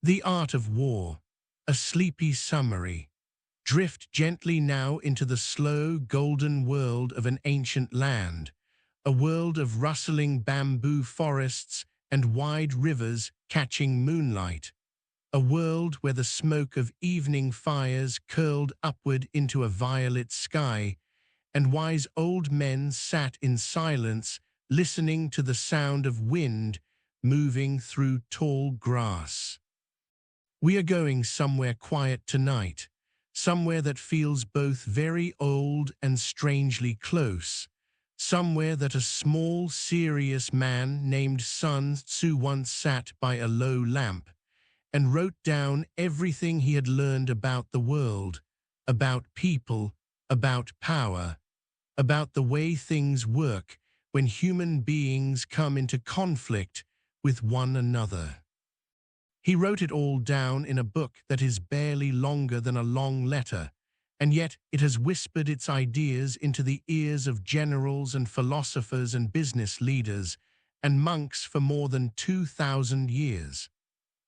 The art of war, a sleepy summary. Drift gently now into the slow, golden world of an ancient land, a world of rustling bamboo forests and wide rivers catching moonlight, a world where the smoke of evening fires curled upward into a violet sky, and wise old men sat in silence, listening to the sound of wind moving through tall grass. We are going somewhere quiet tonight, somewhere that feels both very old and strangely close, somewhere that a small, serious man named Sun Tzu once sat by a low lamp and wrote down everything he had learned about the world, about people, about power, about the way things work when human beings come into conflict with one another. He wrote it all down in a book that is barely longer than a long letter, and yet it has whispered its ideas into the ears of generals and philosophers and business leaders and monks for more than 2,000 years.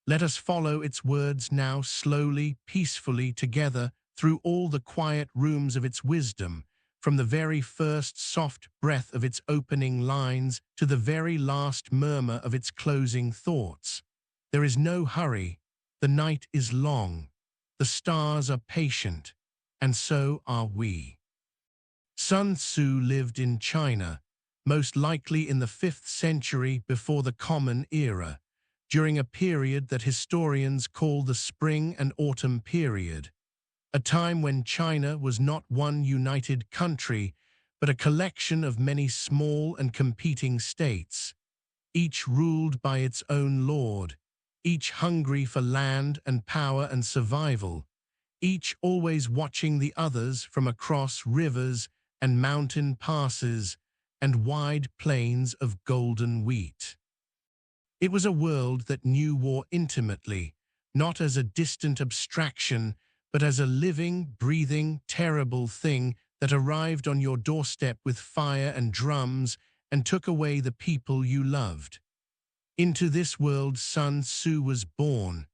Let us follow its words now slowly, peacefully together through all the quiet rooms of its wisdom, from the very first soft breath of its opening lines to the very last murmur of its closing thoughts. There is no hurry, the night is long, the stars are patient, and so are we. Sun Tzu lived in China, most likely in the 5th century before the Common Era, during a period that historians call the Spring and Autumn period, a time when China was not one united country, but a collection of many small and competing states, each ruled by its own lord, each hungry for land and power and survival, each always watching the others from across rivers and mountain passes and wide plains of golden wheat. It was a world that knew war intimately, not as a distant abstraction, but as a living, breathing, terrible thing that arrived on your doorstep with fire and drums and took away the people you loved. Into this world Sun Tzu was born,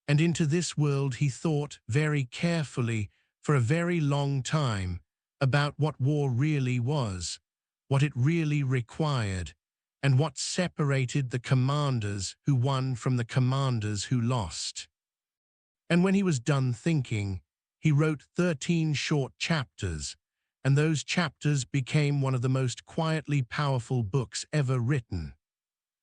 and into this world he thought very carefully for a very long time about what war really was, what it really required, and what separated the commanders who won from the commanders who lost. And when he was done thinking, he wrote 13 short chapters, and those chapters became one of the most quietly powerful books ever written.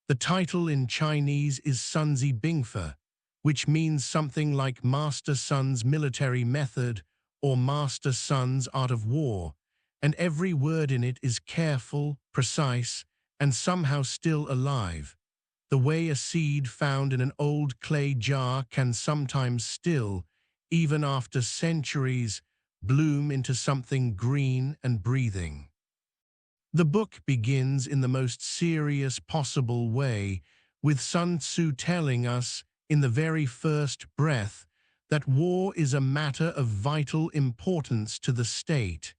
The title in Chinese is Sun Tzu Bingfa, which means something like Master Sun's Military Method or Master Sun's Art of War, and every word in it is careful, precise, and somehow still alive, the way a seed found in an old clay jar can sometimes still, even after centuries, bloom into something green and breathing. The book begins in the most serious possible way, with Sun Tzu telling us, in the very first breath, that war is a matter of vital importance to the state.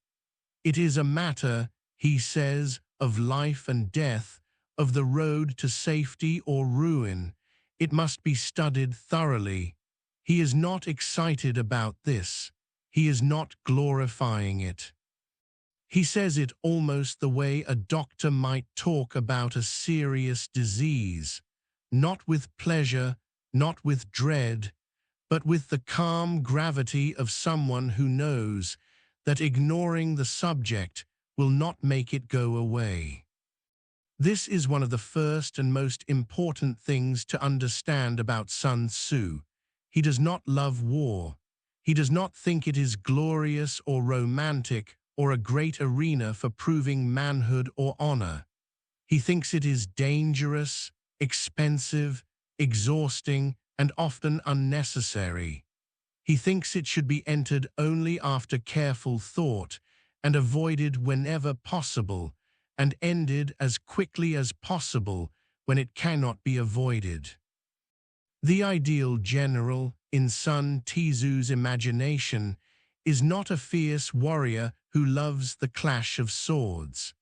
It is a matter, he says, of life and death, of the road to safety or ruin. It must be studied thoroughly. He is not excited about this. He is not glorifying it. He says it almost the way a doctor might talk about a serious disease, not with pleasure, not with dread, but with the calm gravity of someone who knows that ignoring the subject will not make it go away. This is one of the first and most important things to understand about Sun Tzu. He does not love war. He does not think it is glorious or romantic or a great arena for proving manhood or honor. He thinks it is dangerous, expensive, exhausting, and often unnecessary. He thinks it should be entered only after careful thought and avoided whenever possible, and ended as quickly as possible when it cannot be avoided. The ideal general, in Sun Tzu's imagination, is not a fierce warrior who loves the clash of swords.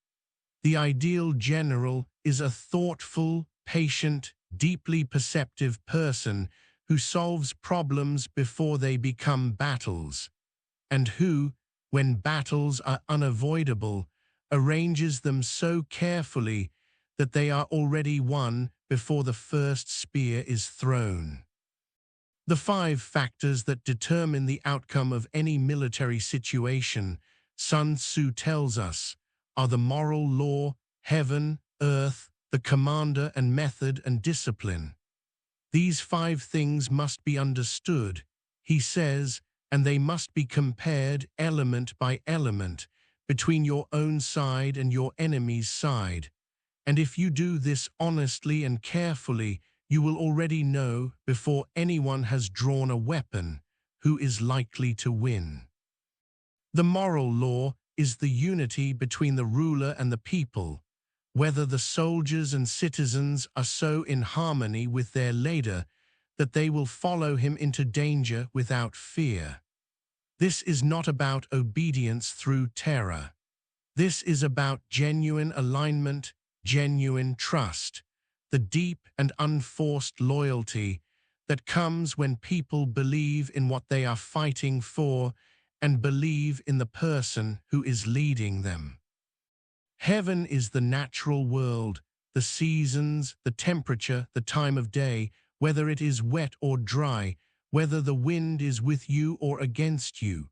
The ideal general is a thoughtful, patient, deeply perceptive person who solves problems before they become battles, and who, when battles are unavoidable, arranges them so carefully that they are already won before the first spear is thrown. The 5 factors that determine the outcome of any military situation, Sun Tzu tells us, are the moral law, heaven, earth, the commander and method and discipline. These 5 things must be understood, he says, and they must be compared element by element between your own side and your enemy's side. And if you do this honestly and carefully, you will already know, before anyone has drawn a weapon, who is likely to win. The moral law is the unity between the ruler and the people, whether the soldiers and citizens are so in harmony with their leader that they will follow him into danger without fear. This is not about obedience through terror. This is about genuine alignment, genuine trust, the deep and unforced loyalty that comes when people believe in what they are fighting for and believe in the person who is leading them. Heaven is the natural world, the seasons, the temperature, the time of day, whether it is wet or dry, whether the wind is with you or against you.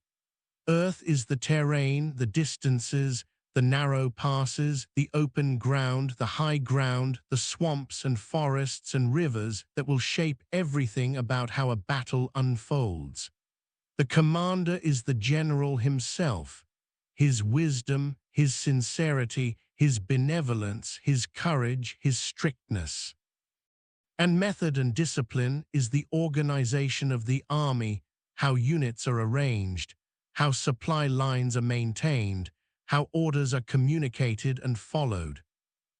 Earth is the terrain, the distances, the narrow passes, the open ground, the high ground, the swamps and forests and rivers that will shape everything about how a battle unfolds. The commander is the general himself. His wisdom, his sincerity, his benevolence, his courage, his strictness. And method and discipline is the organization of the army, how units are arranged, how supply lines are maintained, how orders are communicated and followed.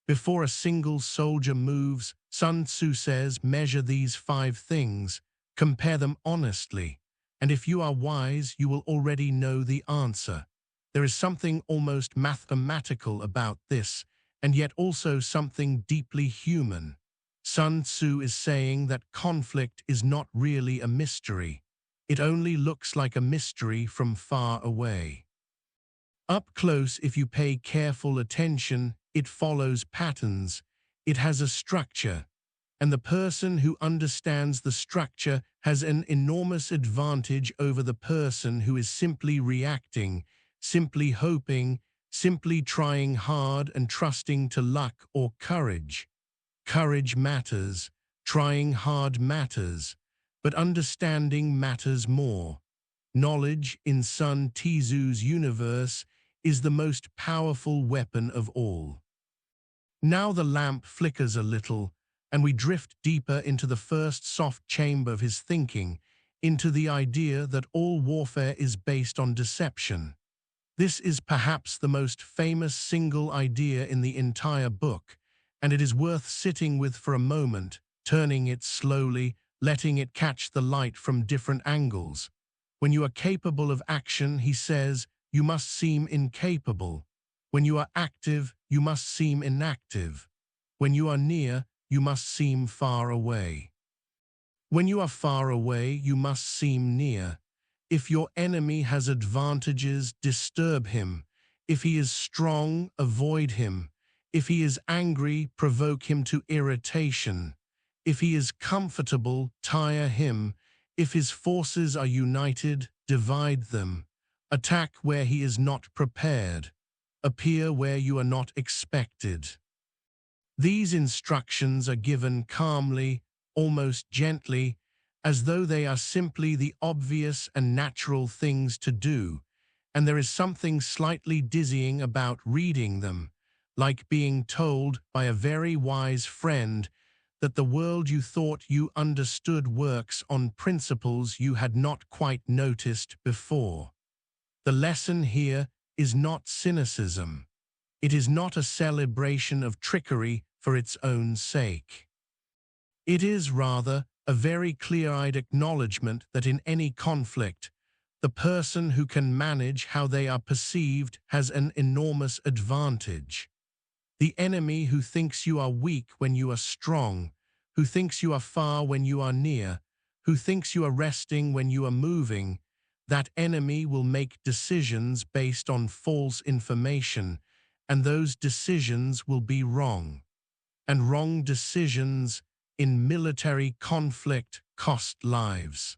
Before a single soldier moves, Sun Tzu says, measure these 5 things, compare them honestly, and if you are wise, you will already know the answer. There is something almost mathematical about this, and yet also something deeply human. Sun Tzu is saying that conflict is not really a mystery. It only looks like a mystery from far away. Up close, if you pay careful attention, it follows patterns. It has a structure. And the person who understands the structure has an enormous advantage over the person who is simply reacting, simply hoping, simply trying hard and trusting to luck or courage. Courage matters, trying hard matters, but understanding matters more. Knowledge, in Sun Tzu's universe, is the most powerful weapon of all. Now the lamp flickers a little, and we drift deeper into the first soft chamber of his thinking, into the idea that all warfare is based on deception. This is perhaps the most famous single idea in the entire book, and it is worth sitting with for a moment, turning it slowly, letting it catch the light from different angles. When you are capable of action, he says, you must seem incapable. When you are active, you must seem inactive. When you are near, you must seem far away. When you are far away, you must seem near. If your enemy has advantages, disturb him. If he is strong, avoid him. If he is angry, provoke him to irritation. If he is comfortable, tire him. If his forces are united, divide them. Attack where he is not prepared. Appear where you are not expected. These instructions are given calmly, almost gently, as though they are simply the obvious and natural things to do, and there is something slightly dizzying about reading them, like being told by a very wise friend that the world you thought you understood works on principles you had not quite noticed before. The lesson here is not cynicism. It is not a celebration of trickery for its own sake. It is rather a very clear-eyed acknowledgement that in any conflict, the person who can manage how they are perceived has an enormous advantage. The enemy who thinks you are weak when you are strong, who thinks you are far when you are near, who thinks you are resting when you are moving, that enemy will make decisions based on false information, and those decisions will be wrong. And wrong decisions in military conflict cost lives.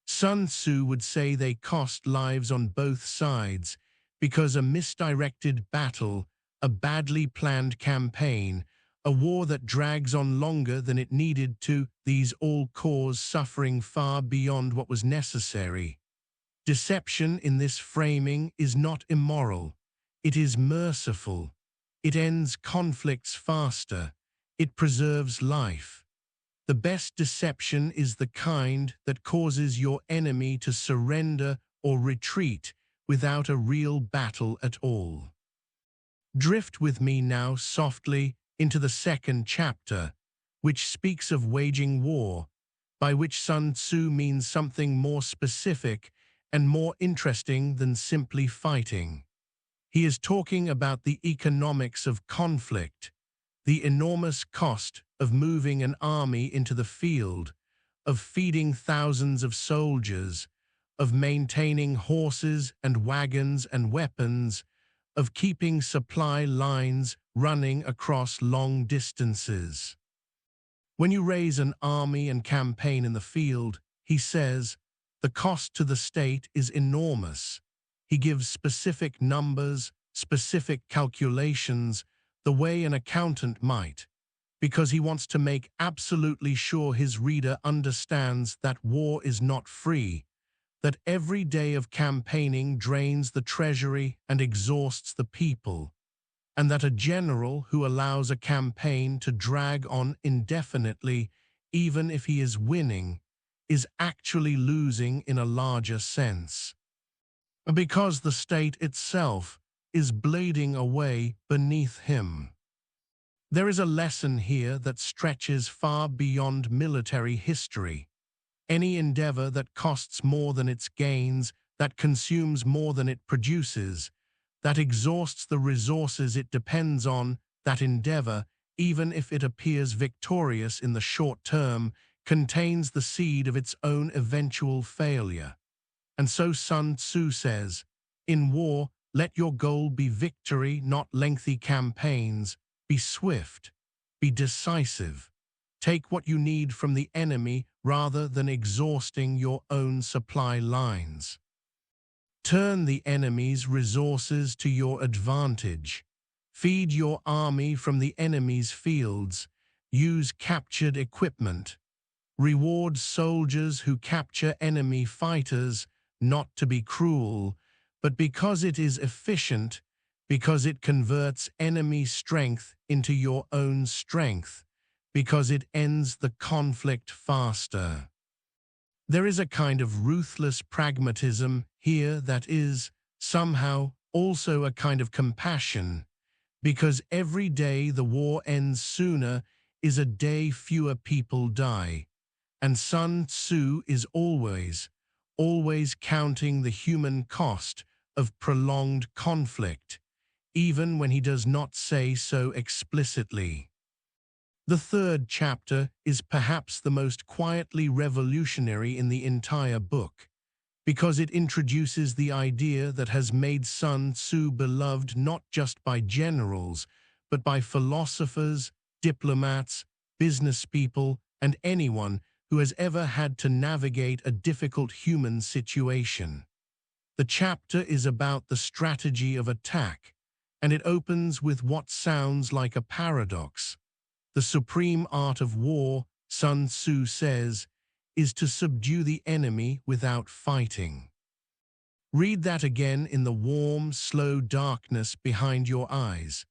Sun Tzu would say they cost lives on both sides because a misdirected battle, a badly planned campaign, a war that drags on longer than it needed to, these all cause suffering far beyond what was necessary. Deception in this framing is not immoral. It is merciful. It ends conflicts faster. It preserves life. The best deception is the kind that causes your enemy to surrender or retreat without a real battle at all. Drift with me now softly into the second chapter, which speaks of waging war, by which Sun Tzu means something more specific and more interesting than simply fighting. He is talking about the economics of conflict, the enormous cost of moving an army into the field, of feeding thousands of soldiers, of maintaining horses and wagons and weapons, of keeping supply lines running across long distances. When you raise an army and campaign in the field, he says, the cost to the state is enormous. He gives specific numbers, specific calculations, the way an accountant might, because he wants to make absolutely sure his reader understands that war is not free, that every day of campaigning drains the treasury and exhausts the people, and that a general who allows a campaign to drag on indefinitely, even if he is winning, is actually losing in a larger sense. Because the state itself is bleeding away beneath him. There is a lesson here that stretches far beyond military history. Any endeavor that costs more than its gains, that consumes more than it produces, that exhausts the resources it depends on, that endeavor, even if it appears victorious in the short term, contains the seed of its own eventual failure. And so Sun Tzu says, in war, let your goal be victory, not lengthy campaigns. Be swift. Be decisive. Take what you need from the enemy rather than exhausting your own supply lines. Turn the enemy's resources to your advantage. Feed your army from the enemy's fields. Use captured equipment. Reward soldiers who capture enemy fighters, not to be cruel, but because it is efficient, because it converts enemy strength into your own strength, because it ends the conflict faster. There is a kind of ruthless pragmatism here that is, somehow, also a kind of compassion, because every day the war ends sooner is a day fewer people die, and Sun Tzu is always counting the human cost of prolonged conflict, even when he does not say so explicitly. The third chapter is perhaps the most quietly revolutionary in the entire book, because it introduces the idea that has made Sun Tzu beloved not just by generals, but by philosophers, diplomats, business people, and anyone who has ever had to navigate a difficult human situation. The chapter is about the strategy of attack, and it opens with what sounds like a paradox. The supreme art of war, Sun Tzu says, is to subdue the enemy without fighting. Read that again in the warm, slow darkness behind your eyes.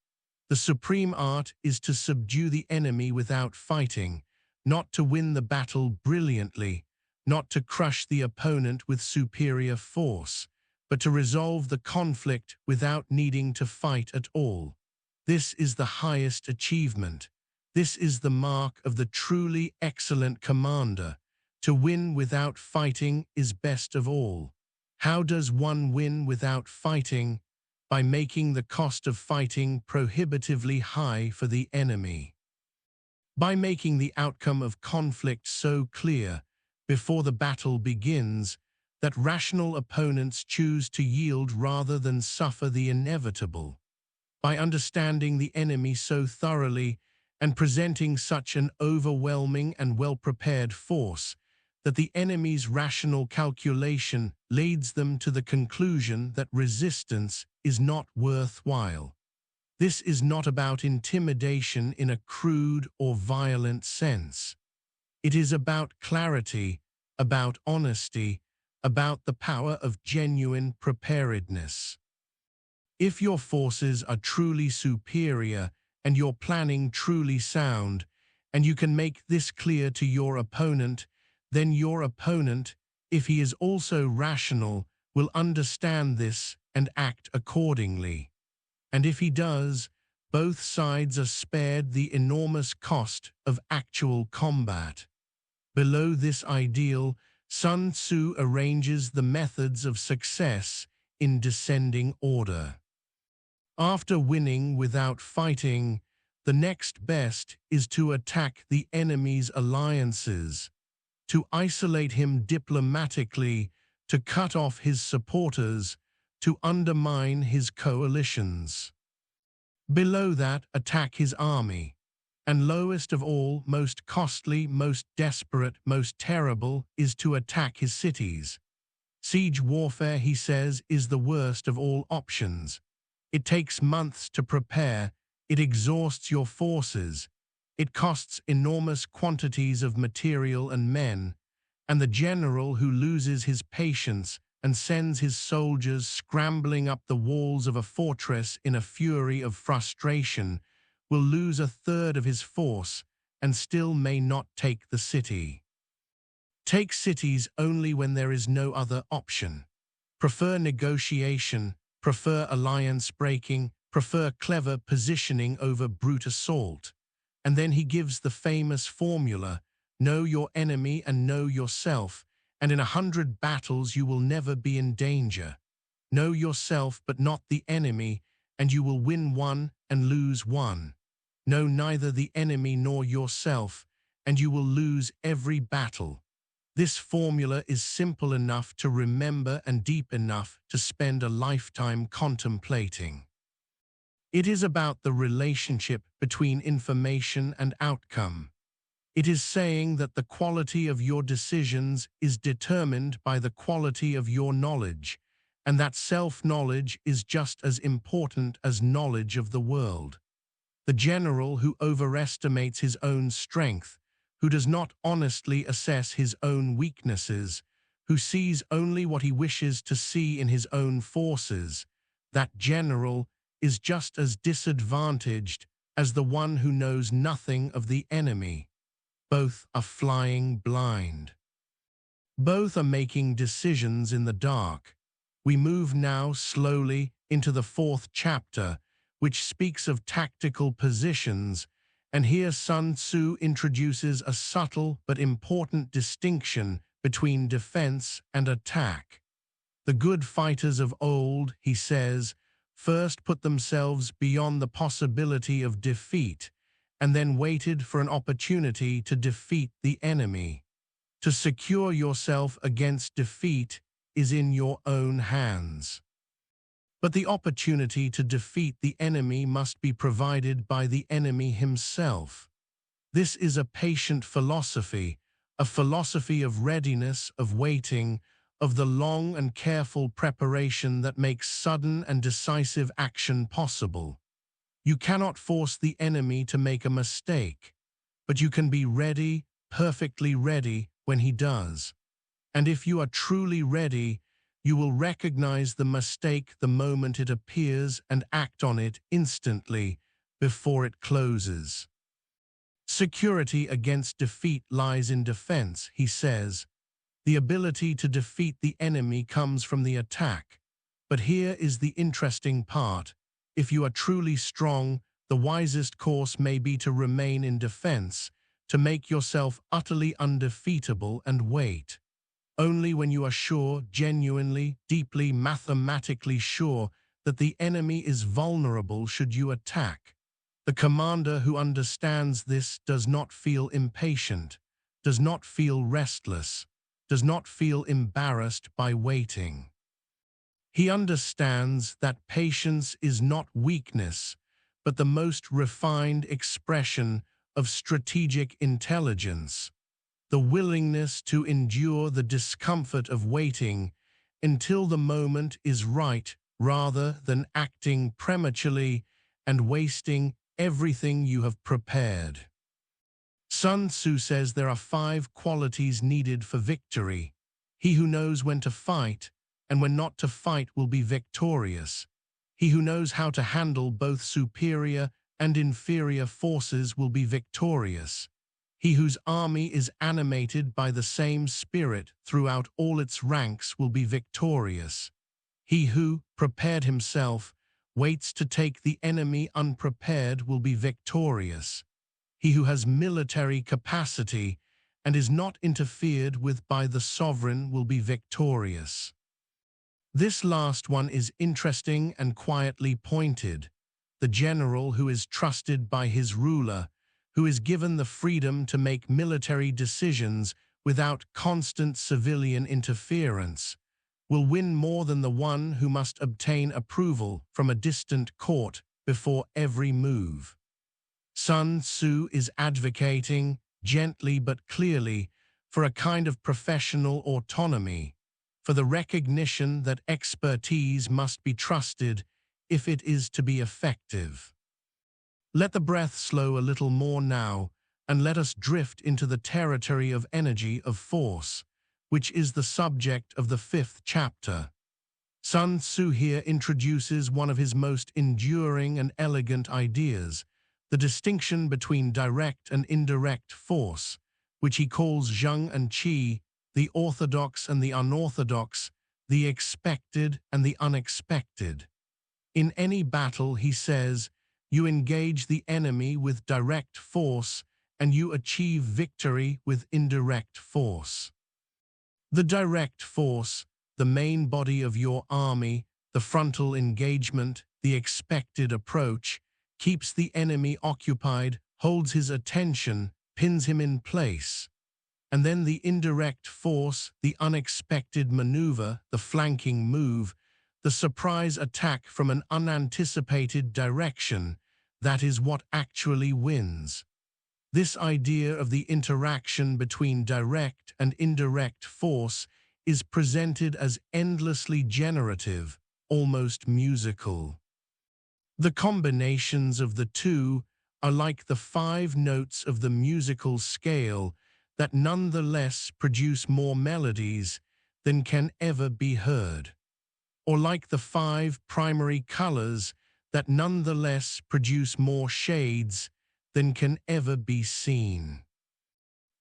The supreme art is to subdue the enemy without fighting, not to win the battle brilliantly, not to crush the opponent with superior force, but to resolve the conflict without needing to fight at all. This is the highest achievement. This is the mark of the truly excellent commander. To win without fighting is best of all. How does one win without fighting? By making the cost of fighting prohibitively high for the enemy. By making the outcome of conflict so clear before the battle begins, that rational opponents choose to yield rather than suffer the inevitable. By understanding the enemy so thoroughly and presenting such an overwhelming and well-prepared force, that the enemy's rational calculation leads them to the conclusion that resistance is not worthwhile. This is not about intimidation in a crude or violent sense. It is about clarity, about honesty, about the power of genuine preparedness. If your forces are truly superior and your planning truly sound, and you can make this clear to your opponent, then your opponent, if he is also rational, will understand this and act accordingly. And if he does, both sides are spared the enormous cost of actual combat. Below this ideal, Sun Tzu arranges the methods of success in descending order. After winning without fighting, the next best is to attack the enemy's alliances, to isolate him diplomatically, to cut off his supporters, to undermine his coalitions. Below that, attack his army. And lowest of all, most costly, most desperate, most terrible, is to attack his cities. Siege warfare, he says, is the worst of all options. It takes months to prepare, it exhausts your forces, it costs enormous quantities of material and men, and the general who loses his patience and sends his soldiers scrambling up the walls of a fortress in a fury of frustration will lose a third of his force and still may not take the city. Take cities only when there is no other option. Prefer negotiation, prefer alliance breaking, prefer clever positioning over brute assault. And then he gives the famous formula, know your enemy and know yourself, and in 100 battles you will never be in danger. Know yourself but not the enemy, and you will win one and lose one. Know neither the enemy nor yourself, and you will lose every battle. This formula is simple enough to remember and deep enough to spend a lifetime contemplating. It is about the relationship between information and outcome. It is saying that the quality of your decisions is determined by the quality of your knowledge, and that self-knowledge is just as important as knowledge of the world. The general who overestimates his own strength, who does not honestly assess his own weaknesses, who sees only what he wishes to see in his own forces, that general is just as disadvantaged as the one who knows nothing of the enemy. Both are flying blind. Both are making decisions in the dark. We move now slowly into the 4th chapter, which speaks of tactical positions, and here Sun Tzu introduces a subtle but important distinction between defense and attack. The good fighters of old, he says, first put themselves beyond the possibility of defeat, and then waited for an opportunity to defeat the enemy. To secure yourself against defeat is in your own hands. But the opportunity to defeat the enemy must be provided by the enemy himself. This is a patient philosophy, a philosophy of readiness, of waiting, of the long and careful preparation that makes sudden and decisive action possible. You cannot force the enemy to make a mistake, but you can be ready, perfectly ready, when he does. And if you are truly ready, you will recognize the mistake the moment it appears and act on it instantly before it closes. Security against defeat lies in defense, he says. The ability to defeat the enemy comes from the attack. But here is the interesting part. If you are truly strong, the wisest course may be to remain in defense, to make yourself utterly undefeatable and wait. Only when you are sure, genuinely, deeply, mathematically sure, that the enemy is vulnerable should you attack. The commander who understands this does not feel impatient, does not feel restless, does not feel embarrassed by waiting. He understands that patience is not weakness, but the most refined expression of strategic intelligence, the willingness to endure the discomfort of waiting until the moment is right rather than acting prematurely and wasting everything you have prepared. Sun Tzu says there are 5 qualities needed for victory. He who knows when to fight and when not to fight will be victorious. He who knows how to handle both superior and inferior forces will be victorious. He whose army is animated by the same spirit throughout all its ranks will be victorious. He who, prepared himself, waits to take the enemy unprepared will be victorious. He who has military capacity and is not interfered with by the sovereign will be victorious. This last one is interesting and quietly pointed. The general who is trusted by his ruler, who is given the freedom to make military decisions without constant civilian interference, will win more than the one who must obtain approval from a distant court before every move. Sun Tzu is advocating, gently but clearly, for a kind of professional autonomy, for the recognition that expertise must be trusted if it is to be effective. Let the breath slow a little more now, and let us drift into the territory of energy of force, which is the subject of the 5th chapter. Sun Tzu here introduces one of his most enduring and elegant ideas, the distinction between direct and indirect force, which he calls zheng and qi, the orthodox and the unorthodox, the expected and the unexpected. In any battle, he says, you engage the enemy with direct force and you achieve victory with indirect force. The direct force, the main body of your army, the frontal engagement, the expected approach, keeps the enemy occupied, holds his attention, pins him in place. And then the indirect force, the unexpected maneuver, the flanking move, the surprise attack from an unanticipated direction, that is what actually wins. This idea of the interaction between direct and indirect force is presented as endlessly generative, almost musical. The combinations of the two are like the 5 notes of the musical scale that nonetheless produce more melodies than can ever be heard, or like the 5 primary colors that nonetheless produce more shades than can ever be seen.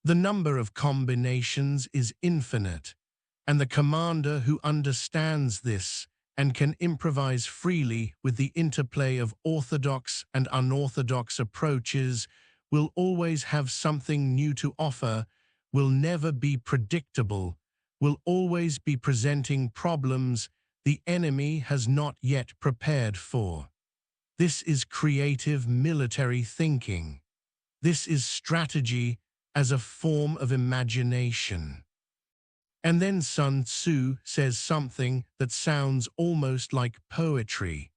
The number of combinations is infinite, and the commander who understands this and can improvise freely with the interplay of orthodox and unorthodox approaches will always have something new to offer, will never be predictable, will always be presenting problems the enemy has not yet prepared for. This is creative military thinking. This is strategy as a form of imagination. And then Sun Tzu says something that sounds almost like poetry.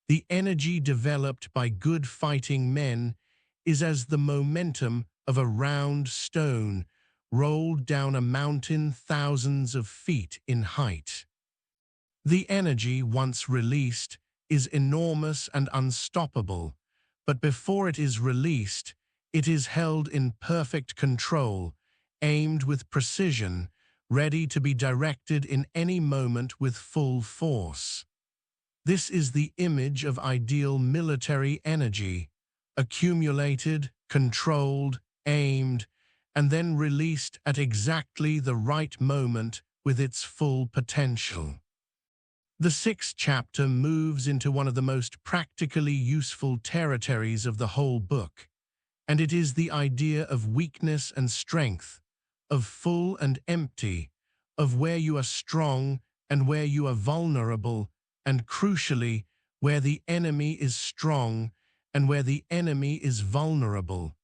The energy developed by good fighting men is as the momentum of a round stone rolled down a mountain thousands of feet in height. The energy, once released, is enormous and unstoppable, but before it is released, it is held in perfect control, aimed with precision, ready to be directed in any moment with full force. This is the image of ideal military energy, accumulated, controlled, aimed, and then released at exactly the right moment with its full potential. The 6th chapter moves into one of the most practically useful territories of the whole book, and it is the idea of weakness and strength, of full and empty, of where you are strong and where you are vulnerable, and crucially, where the enemy is strong and where the enemy is vulnerable,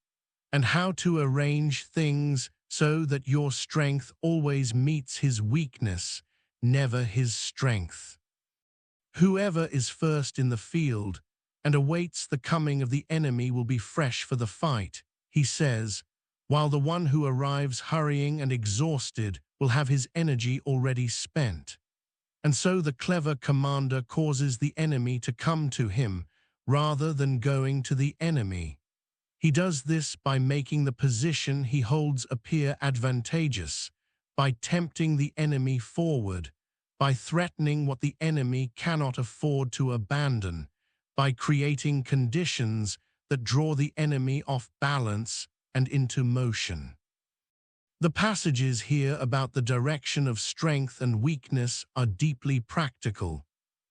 and how to arrange things so that your strength always meets his weakness, never his strength. Whoever is first in the field and awaits the coming of the enemy will be fresh for the fight, he says, while the one who arrives hurrying and exhausted will have his energy already spent. And so the clever commander causes the enemy to come to him rather than going to the enemy. He does this by making the position he holds appear advantageous, by tempting the enemy forward, by threatening what the enemy cannot afford to abandon, by creating conditions that draw the enemy off balance and into motion. The passages here about the direction of strength and weakness are deeply practical.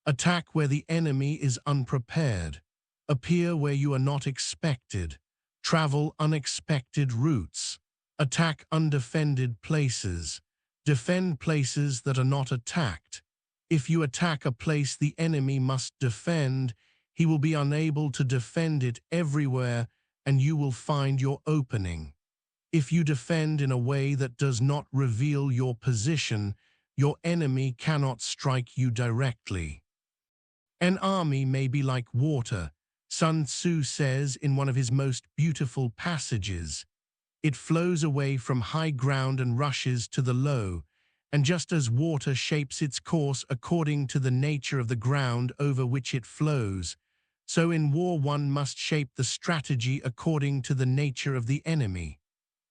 Attack where the enemy is unprepared. Appear where you are not expected. Travel unexpected routes. Attack undefended places. Defend places that are not attacked. If you attack a place the enemy must defend, he will be unable to defend it everywhere, and you will find your opening. If you defend in a way that does not reveal your position, your enemy cannot strike you directly. An army may be like water, Sun Tzu says in one of his most beautiful passages. It flows away from high ground and rushes to the low, and just as water shapes its course according to the nature of the ground over which it flows, so in war one must shape the strategy according to the nature of the enemy.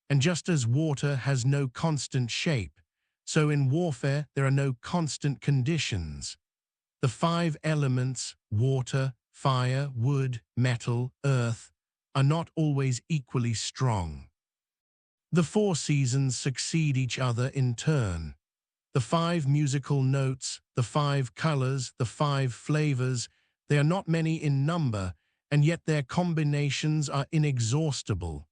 And just as water has no constant shape, so in warfare there are no constant conditions. The 5 elements, water, fire, wood, metal, earth, are not always equally strong. The 4 seasons succeed each other in turn. The 5 musical notes, the 5 colors, the 5 flavors, they are not many in number, and yet their combinations are inexhaustible.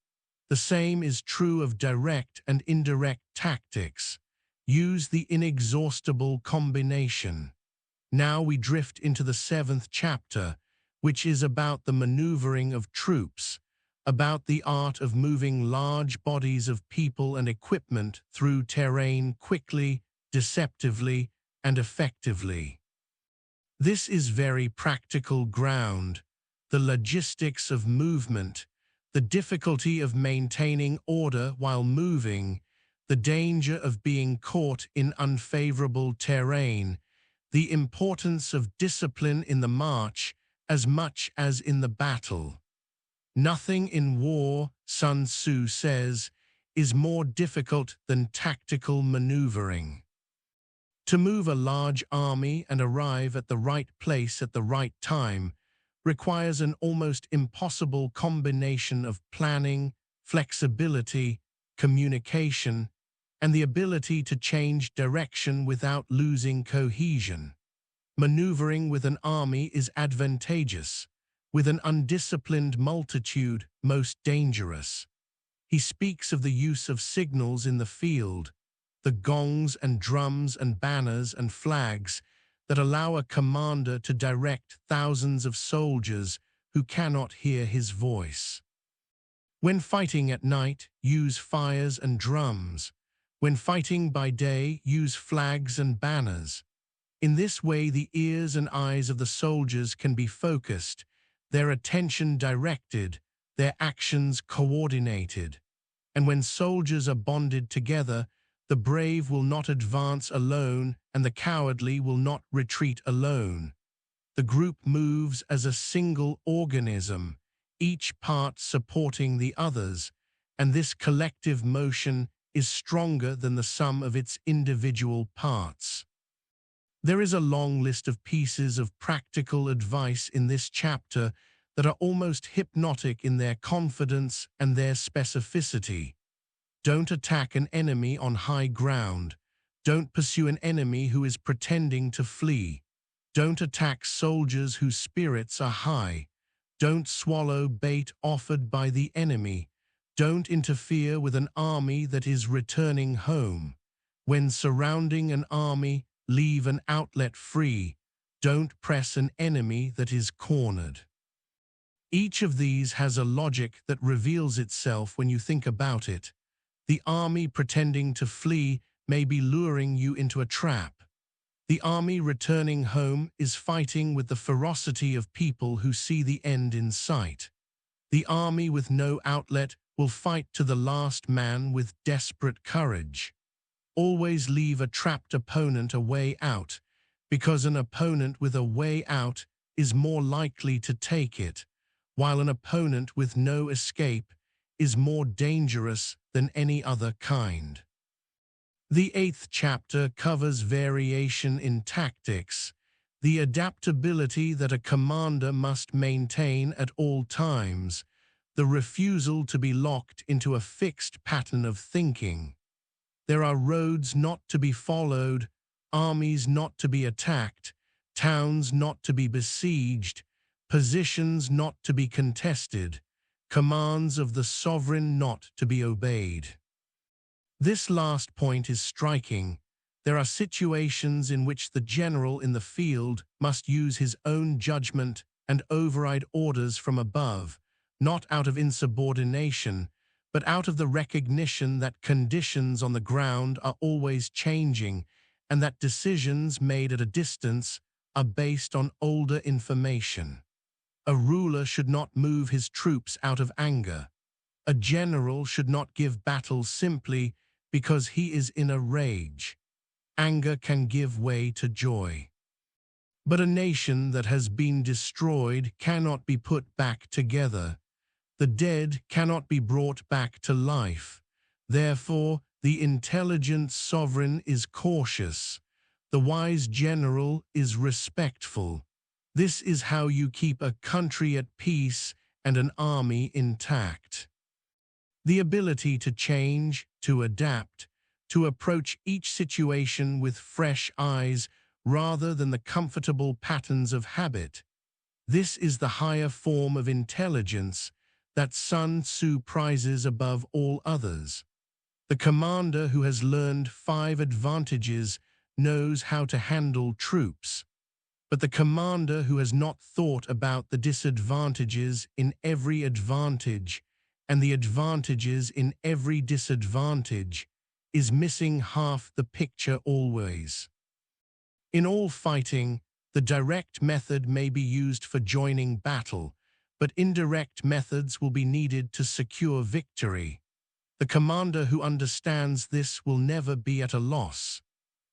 The same is true of direct and indirect tactics. Use the inexhaustible combination. Now we drift into the 7th chapter, which is about the maneuvering of troops, about the art of moving large bodies of people and equipment through terrain quickly, deceptively, and effectively. This is very practical ground, the logistics of movement, the difficulty of maintaining order while moving, the danger of being caught in unfavorable terrain, the importance of discipline in the march as much as in the battle. Nothing in war, Sun Tzu says, is more difficult than tactical maneuvering. To move a large army and arrive at the right place at the right time requires an almost impossible combination of planning, flexibility, communication, and the ability to change direction without losing cohesion. Maneuvering with an army is advantageous, with an undisciplined multitude most dangerous. He speaks of the use of signals in the field, the gongs and drums and banners and flags that allow a commander to direct thousands of soldiers who cannot hear his voice. When fighting at night, use fires and drums. When fighting by day, use flags and banners. In this way, the ears and eyes of the soldiers can be focused, their attention directed, their actions coordinated. And when soldiers are bonded together, the brave will not advance alone, and the cowardly will not retreat alone. The group moves as a single organism, each part supporting the others, and this collective motion is stronger than the sum of its individual parts. There is a long list of pieces of practical advice in this chapter that are almost hypnotic in their confidence and their specificity. Don't attack an enemy on high ground. Don't pursue an enemy who is pretending to flee. Don't attack soldiers whose spirits are high. Don't swallow bait offered by the enemy. Don't interfere with an army that is returning home. When surrounding an army, leave an outlet free. Don't press an enemy that is cornered. Each of these has a logic that reveals itself when you think about it. The army pretending to flee may be luring you into a trap. The army returning home is fighting with the ferocity of people who see the end in sight. The army with no outlet will fight to the last man with desperate courage. Always leave a trapped opponent a way out, because an opponent with a way out is more likely to take it, while an opponent with no escape is more dangerous than any other kind. The 8th chapter covers variation in tactics, the adaptability that a commander must maintain at all times, the refusal to be locked into a fixed pattern of thinking. There are roads not to be followed, armies not to be attacked, towns not to be besieged, positions not to be contested, commands of the sovereign not to be obeyed. This last point is striking. There are situations in which the general in the field must use his own judgment and override orders from above, not out of insubordination, but out of the recognition that conditions on the ground are always changing and that decisions made at a distance are based on older information. A ruler should not move his troops out of anger. A general should not give battle simply because he is in a rage. Anger can give way to joy. But a nation that has been destroyed cannot be put back together. The dead cannot be brought back to life. Therefore, the intelligent sovereign is cautious. The wise general is respectful. This is how you keep a country at peace and an army intact. The ability to change, to adapt, to approach each situation with fresh eyes rather than the comfortable patterns of habit. This is the higher form of intelligence that Sun Tzu prizes above all others. The commander who has learned 5 advantages knows how to handle troops. But the commander who has not thought about the disadvantages in every advantage and the advantages in every disadvantage is missing half the picture always. In all fighting, the direct method may be used for joining battle, but indirect methods will be needed to secure victory. The commander who understands this will never be at a loss.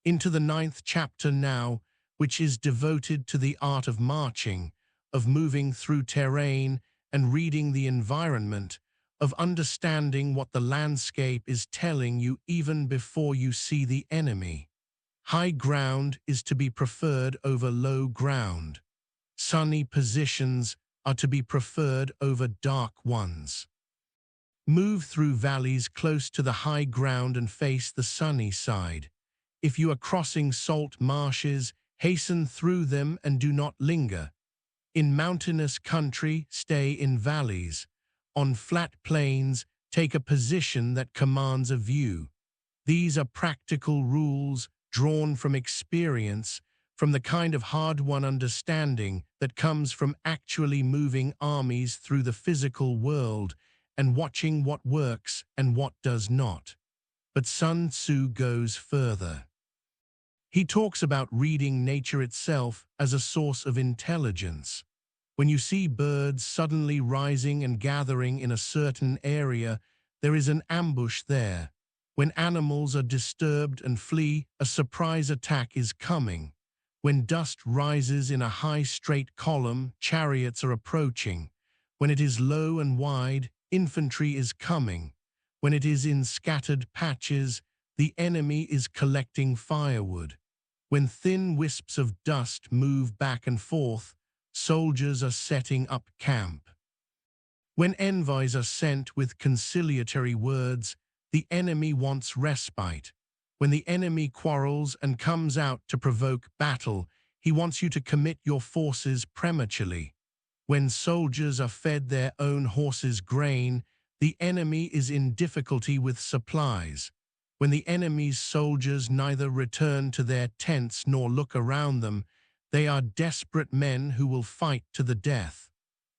Into the 9th chapter now, which is devoted to the art of marching, of moving through terrain and reading the environment, of understanding what the landscape is telling you even before you see the enemy. High ground is to be preferred over low ground. Sunny positions are to be preferred over dark ones. Move through valleys close to the high ground and face the sunny side. If you are crossing salt marshes, hasten through them and do not linger. In mountainous country, stay in valleys. On flat plains, take a position that commands a view. These are practical rules drawn from experience, from the kind of hard-won understanding that comes from actually moving armies through the physical world and watching what works and what does not. But Sun Tzu goes further. He talks about reading nature itself as a source of intelligence. When you see birds suddenly rising and gathering in a certain area, there is an ambush there. When animals are disturbed and flee, a surprise attack is coming. When dust rises in a high straight column, chariots are approaching. When it is low and wide, infantry is coming. When it is in scattered patches, the enemy is collecting firewood. When thin wisps of dust move back and forth, soldiers are setting up camp. When envoys are sent with conciliatory words, the enemy wants respite. When the enemy quarrels and comes out to provoke battle, he wants you to commit your forces prematurely. When soldiers are fed their own horses' grain, the enemy is in difficulty with supplies. When the enemy's soldiers neither return to their tents nor look around them, they are desperate men who will fight to the death.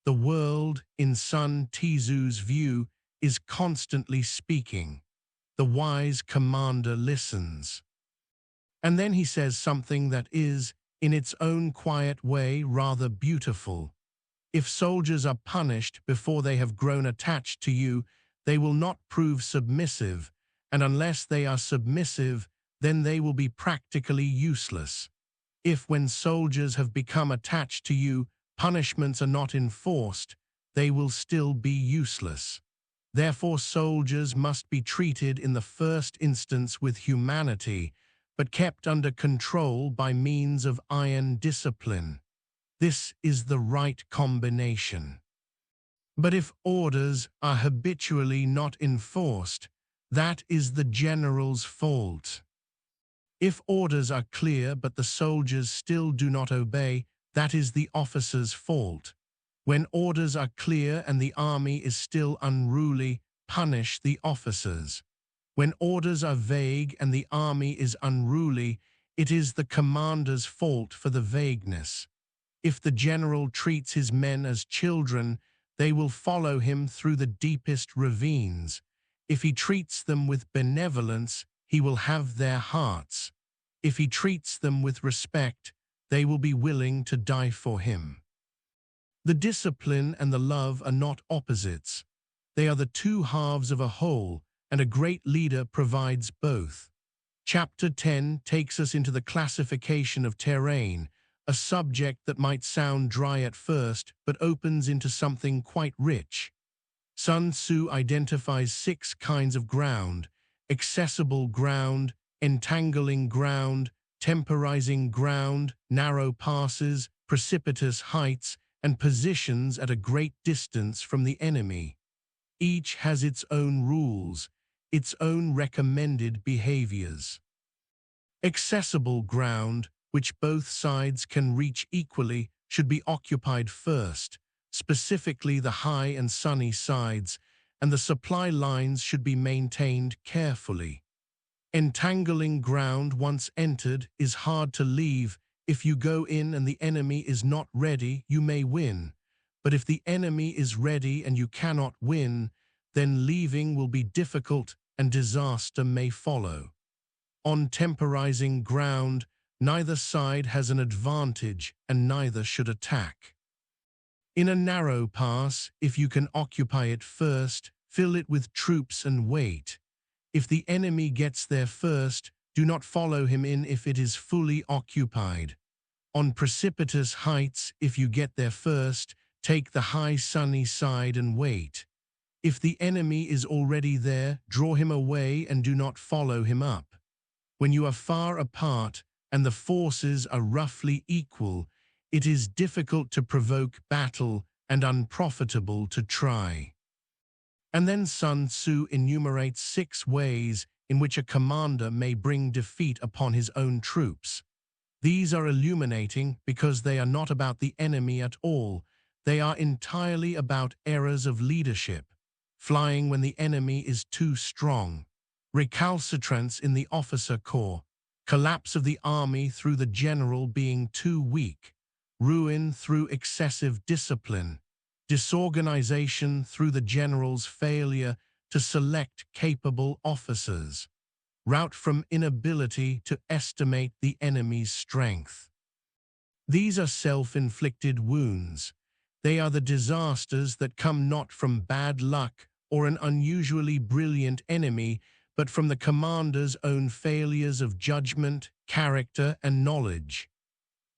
The world, in Sun Tzu's view, is constantly speaking. the wise commander listens. And then he says something that is, in its own quiet way, rather beautiful. If soldiers are punished before they have grown attached to you, they will not prove submissive, and unless they are submissive, then they will be practically useless. If when soldiers have become attached to you, punishments are not enforced, they will still be useless. Therefore, soldiers must be treated in the first instance with humanity, but kept under control by means of iron discipline. This is the right combination. But if orders are habitually not enforced, that is the general's fault. If orders are clear but the soldiers still do not obey, that is the officer's fault. When orders are clear and the army is still unruly, punish the officers. When orders are vague and the army is unruly, it is the commander's fault for the vagueness. If the general treats his men as children, they will follow him through the deepest ravines. If he treats them with benevolence, he will have their hearts. If he treats them with respect, they will be willing to die for him. The discipline and the love are not opposites. They are the two halves of a whole, and a great leader provides both. Chapter 10 takes us into the classification of terrain, a subject that might sound dry at first, but opens into something quite rich. Sun Tzu identifies 6 kinds of ground: accessible ground, entangling ground, temporizing ground, narrow passes, precipitous heights, and positions at a great distance from the enemy. Each has its own rules, its own recommended behaviors. Accessible ground, which both sides can reach equally, should be occupied first, specifically the high and sunny sides, and the supply lines should be maintained carefully. Entangling ground once entered is hard to leave. If you go in and the enemy is not ready, you may win. But if the enemy is ready and you cannot win, then leaving will be difficult and disaster may follow. On temporizing ground, neither side has an advantage and neither should attack. In a narrow pass, if you can occupy it first, fill it with troops and wait. If the enemy gets there first, do not follow him in if it is fully occupied. On precipitous heights, if you get there first, take the high sunny side and wait. If the enemy is already there, draw him away and do not follow him up. When you are far apart and the forces are roughly equal, it is difficult to provoke battle and unprofitable to try. And then Sun Tzu enumerates 6 ways in which a commander may bring defeat upon his own troops. These are illuminating because they are not about the enemy at all. They are entirely about errors of leadership, flying when the enemy is too strong, recalcitrance in the officer corps, collapse of the army through the general being too weak, ruin through excessive discipline, disorganization through the general's failure to select capable officers, rout from inability to estimate the enemy's strength. These are self-inflicted wounds. They are the disasters that come not from bad luck or an unusually brilliant enemy, but from the commander's own failures of judgment, character, and knowledge.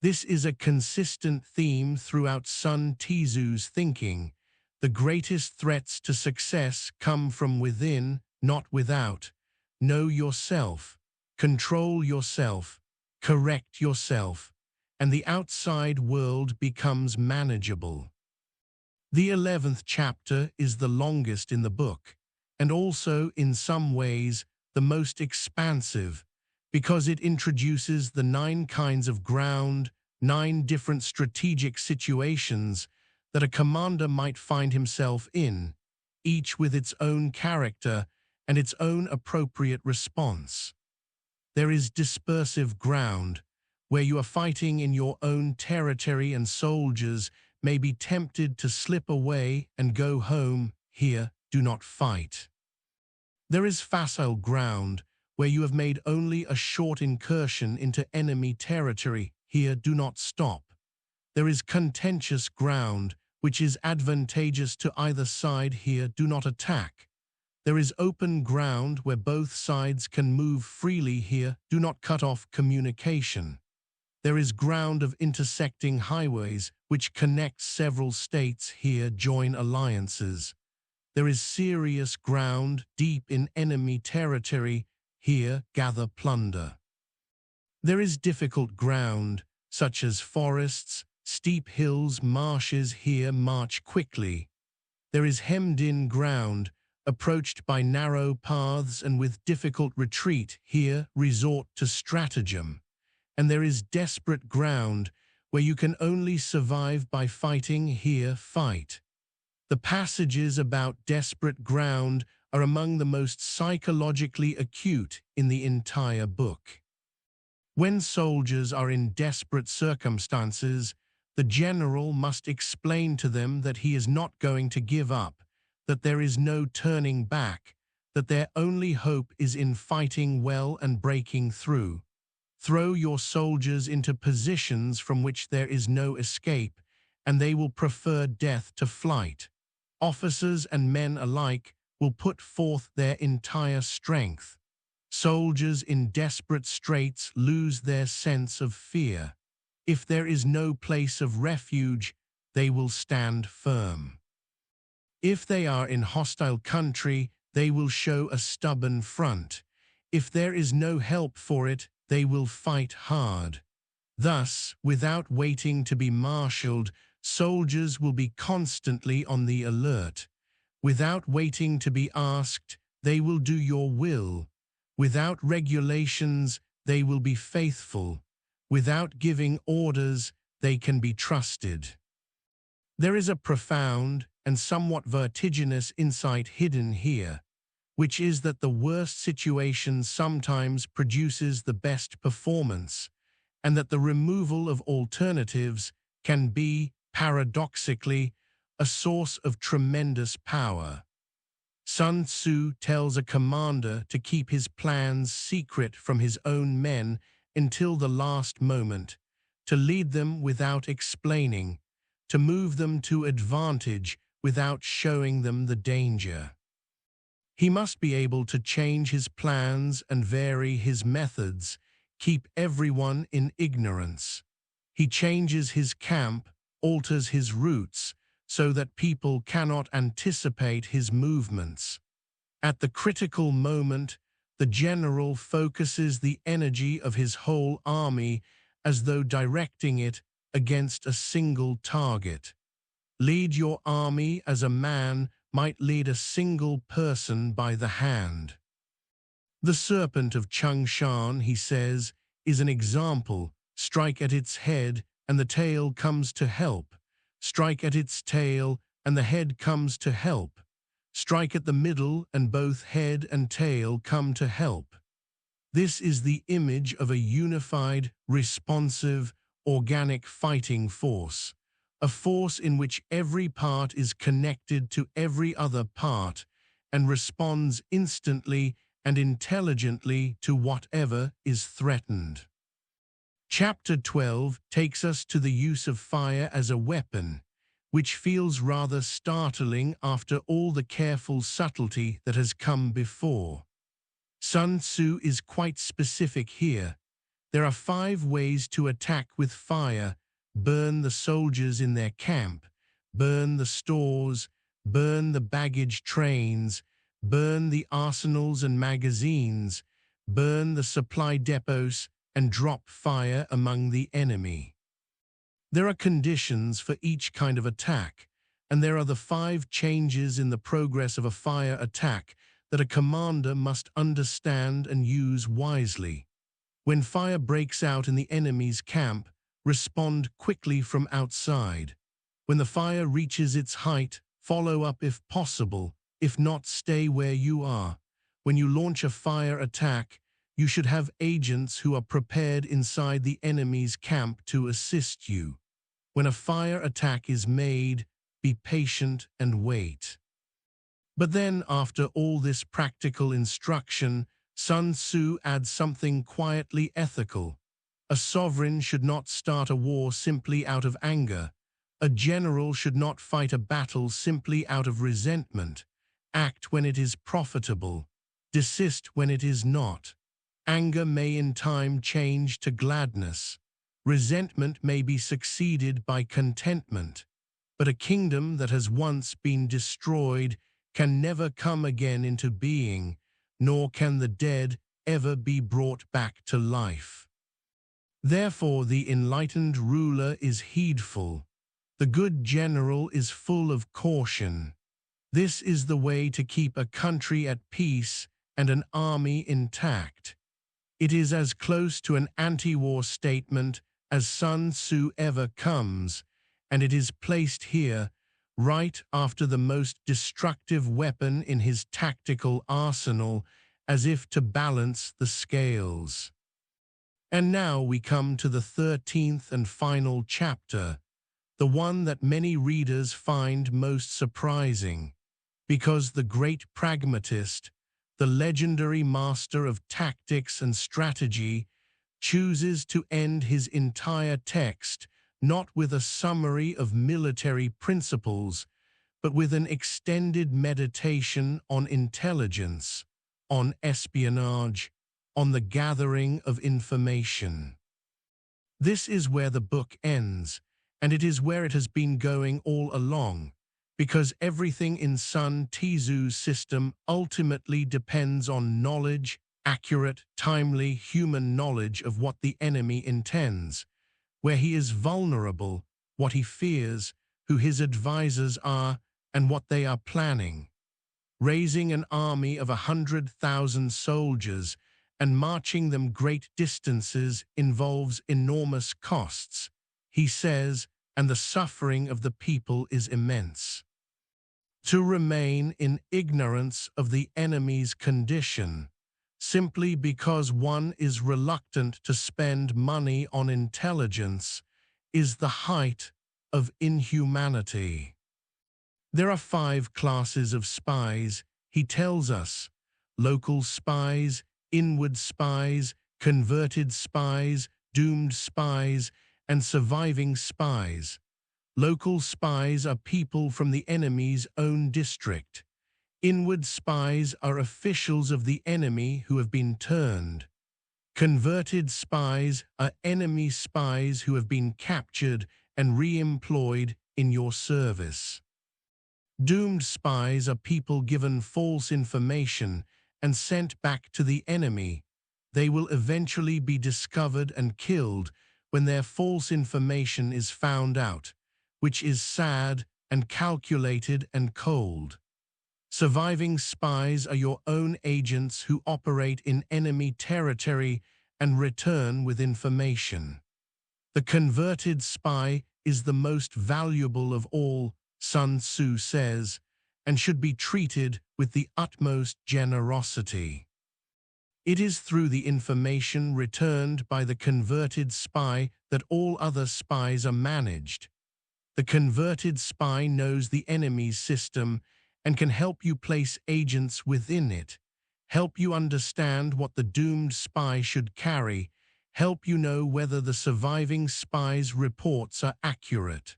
This is a consistent theme throughout Sun Tzu's thinking. The greatest threats to success come from within, not without. Know yourself, control yourself, correct yourself, and the outside world becomes manageable. The 11th chapter is the longest in the book, and also, in some ways, the most expansive, because it introduces the 9 kinds of ground, 9 different strategic situations that a commander might find himself in, each with its own character and its own appropriate response. There is dispersive ground, where you are fighting in your own territory and soldiers may be tempted to slip away and go home. Here, do not fight. There is facile ground, where you have made only a short incursion into enemy territory. Here, do not stop. There is contentious ground, which is advantageous to either side. Here, do not attack. There is open ground where both sides can move freely. Here, do not cut off communication. There is ground of intersecting highways, which connect several states. Here, join alliances. There is serious ground deep in enemy territory. Here, gather plunder. There is difficult ground, such as forests, steep hills, marshes. Here, march quickly. There is hemmed-in ground, approached by narrow paths and with difficult retreat. Here, resort to stratagem. And there is desperate ground, where you can only survive by fighting. Here, fight. The passages about desperate ground are among the most psychologically acute in the entire book. When soldiers are in desperate circumstances, the general must explain to them that he is not going to give up, that there is no turning back, that their only hope is in fighting well and breaking through. Throw your soldiers into positions from which there is no escape, and they will prefer death to flight. Officers and men alike will put forth their entire strength. Soldiers in desperate straits lose their sense of fear. If there is no place of refuge, they will stand firm. If they are in hostile country, they will show a stubborn front. If there is no help for it, they will fight hard. Thus, without waiting to be marshaled, soldiers will be constantly on the alert. Without waiting to be asked, they will do your will. Without regulations, they will be faithful. Without giving orders, they can be trusted. There is a profound and somewhat vertiginous insight hidden here, which is that the worst situation sometimes produces the best performance, and that the removal of alternatives can be, paradoxically, a source of tremendous power. Sun Tzu tells a commander to keep his plans secret from his own men until the last moment, to lead them without explaining, to move them to advantage without showing them the danger. He must be able to change his plans and vary his methods, keep everyone in ignorance. He changes his camp, alters his routes, so that people cannot anticipate his movements. At the critical moment, the general focuses the energy of his whole army as though directing it against a single target. Lead your army as a man might lead a single person by the hand. The serpent of Changshan, he says, is an example. Strike at its head, and the tail comes to help. Strike at its tail, and the head comes to help. Strike at the middle, and both head and tail come to help. This is the image of a unified, responsive, organic fighting force, a force in which every part is connected to every other part and responds instantly and intelligently to whatever is threatened. Chapter 12 takes us to the use of fire as a weapon, which feels rather startling after all the careful subtlety that has come before. Sun Tzu is quite specific here. There are 5 ways to attack with fire: burn the soldiers in their camp, burn the stores, burn the baggage trains, burn the arsenals and magazines, burn the supply depots, and drop fire among the enemy. There are conditions for each kind of attack, and there are the 5 changes in the progress of a fire attack that a commander must understand and use wisely. When fire breaks out in the enemy's camp, respond quickly from outside. When the fire reaches its height, follow up if possible. If not, stay where you are. When you launch a fire attack, you should have agents who are prepared inside the enemy's camp to assist you. When a fire attack is made, be patient and wait. But then, after all this practical instruction, Sun Tzu adds something quietly ethical. A sovereign should not start a war simply out of anger. A general should not fight a battle simply out of resentment. Act when it is profitable. Desist when it is not. Anger may in time change to gladness. Resentment may be succeeded by contentment. But a kingdom that has once been destroyed can never come again into being, nor can the dead ever be brought back to life. Therefore the enlightened ruler is heedful. The good general is full of caution. This is the way to keep a country at peace and an army intact. It is as close to an anti-war statement as Sun Tzu ever comes, and it is placed here, right after the most destructive weapon in his tactical arsenal, as if to balance the scales. And now we come to the 13th and final chapter, the one that many readers find most surprising, because the great pragmatist, the legendary master of tactics and strategy, chooses to end his entire text not with a summary of military principles, but with an extended meditation on intelligence, on espionage, on the gathering of information. This is where the book ends, and it is where it has been going all along, because everything in Sun Tzu's system ultimately depends on knowledge, accurate, timely human knowledge of what the enemy intends, where he is vulnerable, what he fears, who his advisors are, and what they are planning. Raising an army of 100,000 soldiers and marching them great distances involves enormous costs, he says, and the suffering of the people is immense. To remain in ignorance of the enemy's condition, simply because one is reluctant to spend money on intelligence, is the height of inhumanity. There are 5 classes of spies, he tells us: local spies, inward spies, converted spies, doomed spies, and surviving spies. Local spies are people from the enemy's own district. Inward spies are officials of the enemy who have been turned. Converted spies are enemy spies who have been captured and re-employed in your service. Doomed spies are people given false information and sent back to the enemy. They will eventually be discovered and killed when their false information is found out, which is sad and calculated and cold. Surviving spies are your own agents who operate in enemy territory and return with information. The converted spy is the most valuable of all, Sun Tzu says, and should be treated with the utmost generosity. It is through the information returned by the converted spy that all other spies are managed. The converted spy knows the enemy's system and can help you place agents within it, help you understand what the doomed spy should carry, help you know whether the surviving spy's reports are accurate.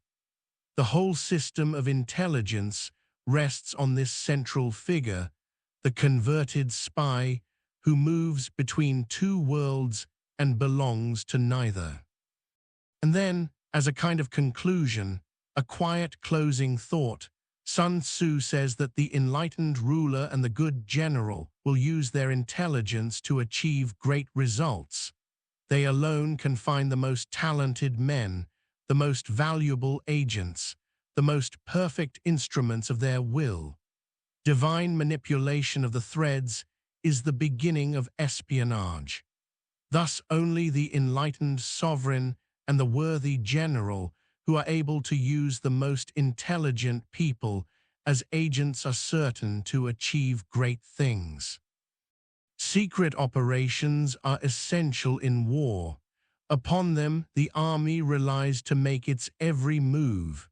The whole system of intelligence rests on this central figure, the converted spy, who moves between 2 worlds and belongs to neither. And then, as a kind of conclusion, a quiet closing thought, Sun Tzu says that the enlightened ruler and the good general will use their intelligence to achieve great results. They alone can find the most talented men, the most valuable agents, the most perfect instruments of their will. Divine manipulation of the threads is the beginning of espionage. Thus only the enlightened sovereign and the worthy general who are able to use the most intelligent people as agents are certain to achieve great things. Secret operations are essential in war. Upon them, the army relies to make its every move.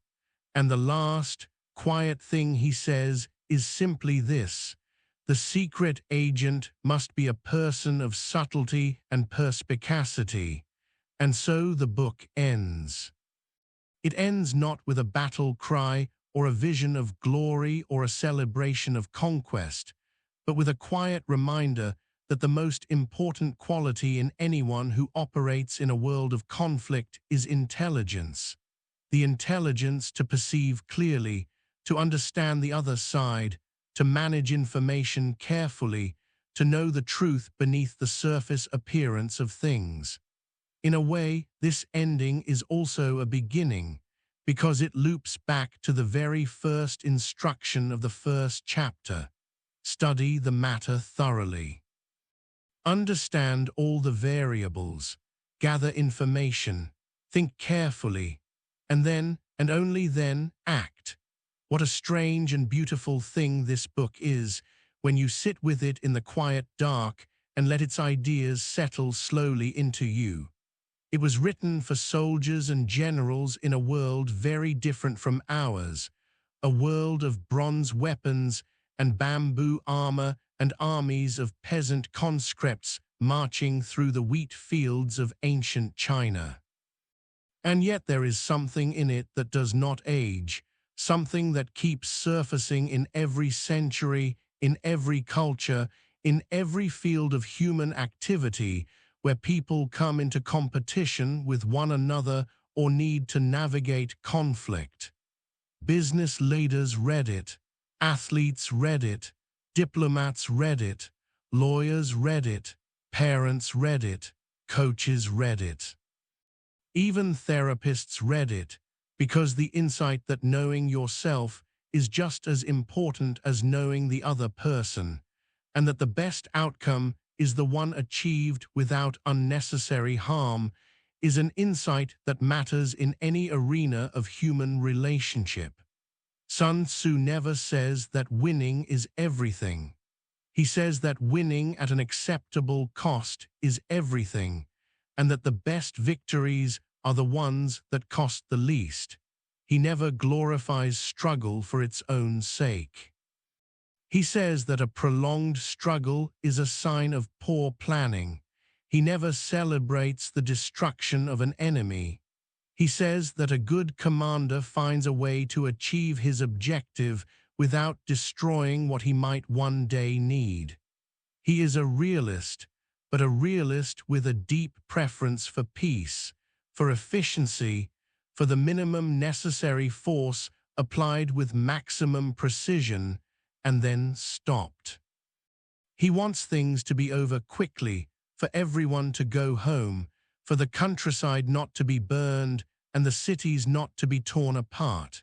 And the last, quiet thing he says is simply this: the secret agent must be a person of subtlety and perspicacity. And so the book ends. It ends not with a battle cry or a vision of glory or a celebration of conquest, but with a quiet reminder that the most important quality in anyone who operates in a world of conflict is intelligence. The intelligence to perceive clearly, to understand the other side, to manage information carefully, to know the truth beneath the surface appearance of things. In a way, this ending is also a beginning, because it loops back to the very first instruction of the first chapter. Study the matter thoroughly. Understand all the variables, gather information, think carefully, and then, and only then, act. What a strange and beautiful thing this book is when you sit with it in the quiet dark and let its ideas settle slowly into you. It was written for soldiers and generals in a world very different from ours, a world of bronze weapons and bamboo armor and armies of peasant conscripts marching through the wheat fields of ancient China. And yet there is something in it that does not age, something that keeps surfacing in every century, in every culture, in every field of human activity, where people come into competition with one another or need to navigate conflict. Business leaders read it, athletes read it, diplomats read it, lawyers read it, parents read it, coaches read it. Even therapists read it, because the insight that knowing yourself is just as important as knowing the other person, and that the best outcome is the one achieved without unnecessary harm, is an insight that matters in any arena of human relationship. Sun Tzu never says that winning is everything. He says that winning at an acceptable cost is everything, and that the best victories are the ones that cost the least. He never glorifies struggle for its own sake. He says that a prolonged struggle is a sign of poor planning. He never celebrates the destruction of an enemy. He says that a good commander finds a way to achieve his objective without destroying what he might one day need. He is a realist, but a realist with a deep preference for peace, for efficiency, for the minimum necessary force applied with maximum precision, and then stopped. He wants things to be over quickly, for everyone to go home, for the countryside not to be burned and the cities not to be torn apart.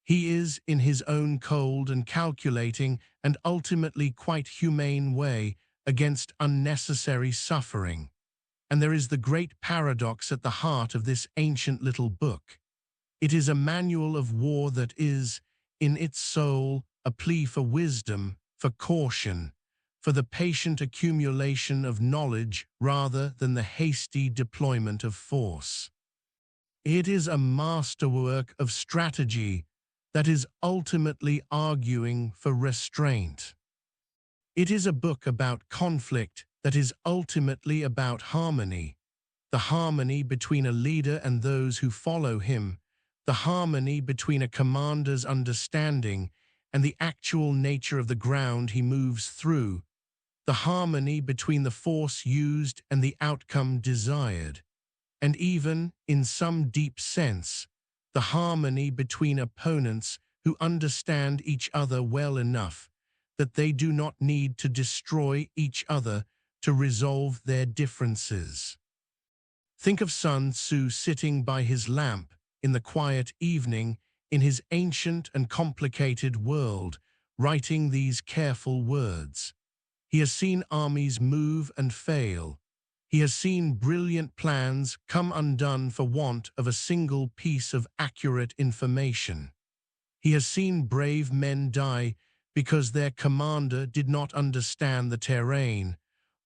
He is, in his own cold and calculating and ultimately quite humane way, against unnecessary suffering. And there is the great paradox at the heart of this ancient little book. It is a manual of war that is, in its soul, a plea for wisdom, for caution, for the patient accumulation of knowledge rather than the hasty deployment of force. It is a masterwork of strategy that is ultimately arguing for restraint. It is a book about conflict that is ultimately about harmony, the harmony between a leader and those who follow him, the harmony between a commander's understanding and the actual nature of the ground he moves through, the harmony between the force used and the outcome desired, and even, in some deep sense, the harmony between opponents who understand each other well enough that they do not need to destroy each other to resolve their differences. Think of Sun Tzu sitting by his lamp in the quiet evening in his ancient and complicated world, writing these careful words. He has seen armies move and fail. He has seen brilliant plans come undone for want of a single piece of accurate information. He has seen brave men die because their commander did not understand the terrain,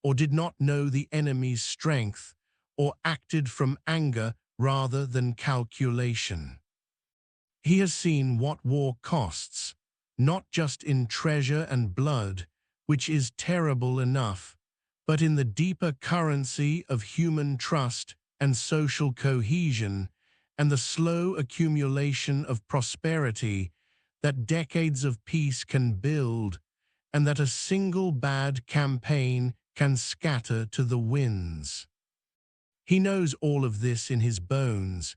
or did not know the enemy's strength, or acted from anger rather than calculation. He has seen what war costs, not just in treasure and blood, which is terrible enough, but in the deeper currency of human trust and social cohesion, and the slow accumulation of prosperity that decades of peace can build, and that a single bad campaign can scatter to the winds. He knows all of this in his bones,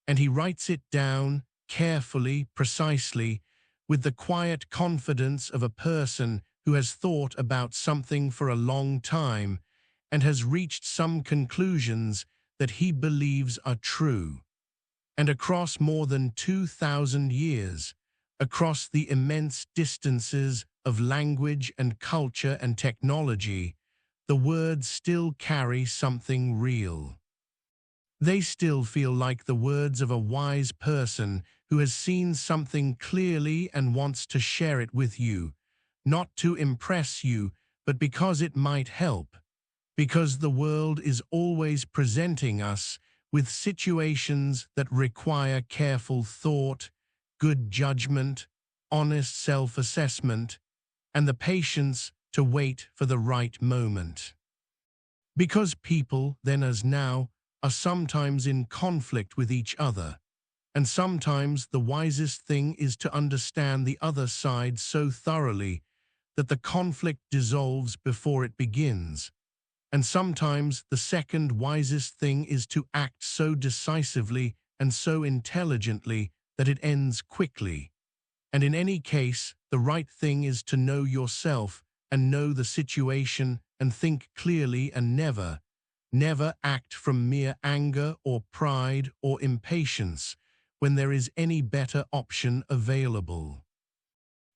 and he writes it down carefully, precisely, with the quiet confidence of a person who has thought about something for a long time and has reached some conclusions that he believes are true. And across more than 2,000 years, across the immense distances of language and culture and technology, the words still carry something real. They still feel like the words of a wise person who has seen something clearly and wants to share it with you, not to impress you, but because it might help, because the world is always presenting us with situations that require careful thought, good judgment, honest self-assessment, and the patience to wait for the right moment. Because people, then as now, are sometimes in conflict with each other, and sometimes the wisest thing is to understand the other side so thoroughly that the conflict dissolves before it begins. And sometimes the second wisest thing is to act so decisively and so intelligently that it ends quickly. And in any case, the right thing is to know yourself and know the situation and think clearly and never act from mere anger or pride or impatience when there is any better option available.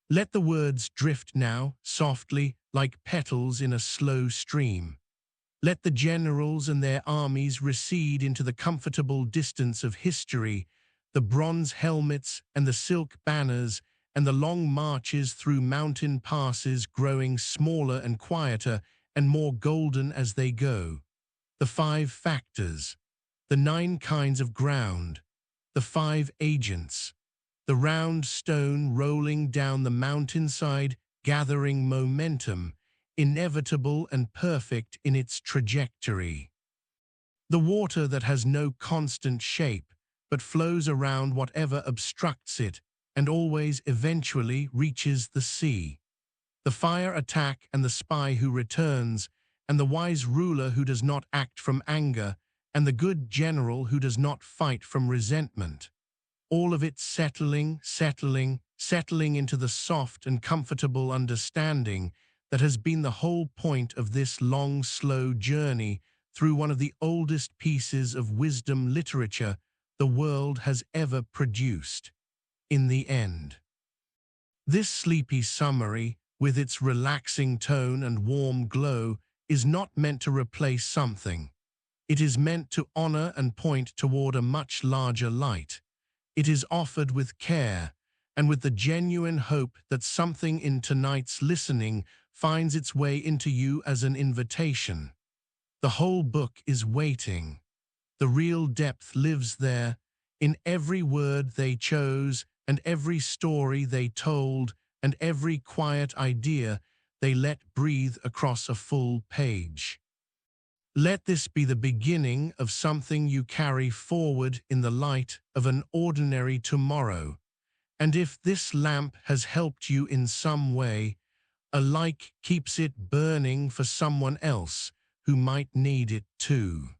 Let the words drift now, softly, like petals in a slow stream. Let the generals and their armies recede into the comfortable distance of history, the bronze helmets and the silk banners and the long marches through mountain passes growing smaller and quieter and more golden as they go. The 5 factors, the 9 kinds of ground, the 5 agents, the round stone rolling down the mountainside, gathering momentum, inevitable and perfect in its trajectory. The water that has no constant shape, but flows around whatever obstructs it, and always eventually reaches the sea. The fire attack and the spy who returns, and the wise ruler who does not act from anger, and the good general who does not fight from resentment. All of it settling into the soft and comfortable understanding that has been the whole point of this long, slow journey through one of the oldest pieces of wisdom literature the world has ever produced. In the end, this sleepy summary, with its relaxing tone and warm glow, is not meant to replace something. It is meant to honor and point toward a much larger light. It is offered with care and with the genuine hope that something in tonight's listening finds its way into you as an invitation. The whole book is waiting. The real depth lives there, in every word they chose, and every story they told, and every quiet idea they let breathe across a full page. Let this be the beginning of something you carry forward in the light of an ordinary tomorrow. And if this lamp has helped you in some way, a light keeps it burning for someone else who might need it too.